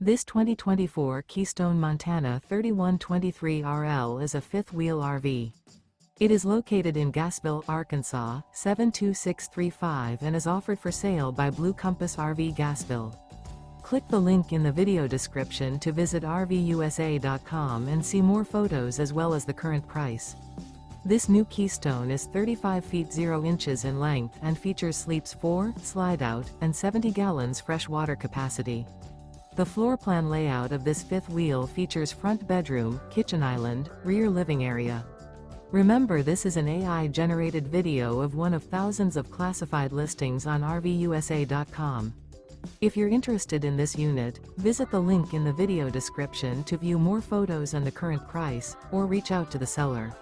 This 2024 Keystone Montana 3123RL is a fifth-wheel RV. It is located in Gassville, Arkansas, 72635 and is offered for sale by Blue Compass RV Gassville. Click the link in the video description to visit RVUSA.com and see more photos as well as the current price. This new Keystone is 35 feet 0 inches in length and features sleeps 4, slide-out, and 70 gallons fresh water capacity. The floor plan layout of this fifth wheel features front bedroom, kitchen island, rear living area. Remember, this is an AI-generated video of one of thousands of classified listings on RVUSA.com. If you're interested in this unit, visit the link in the video description to view more photos and the current price, or reach out to the seller.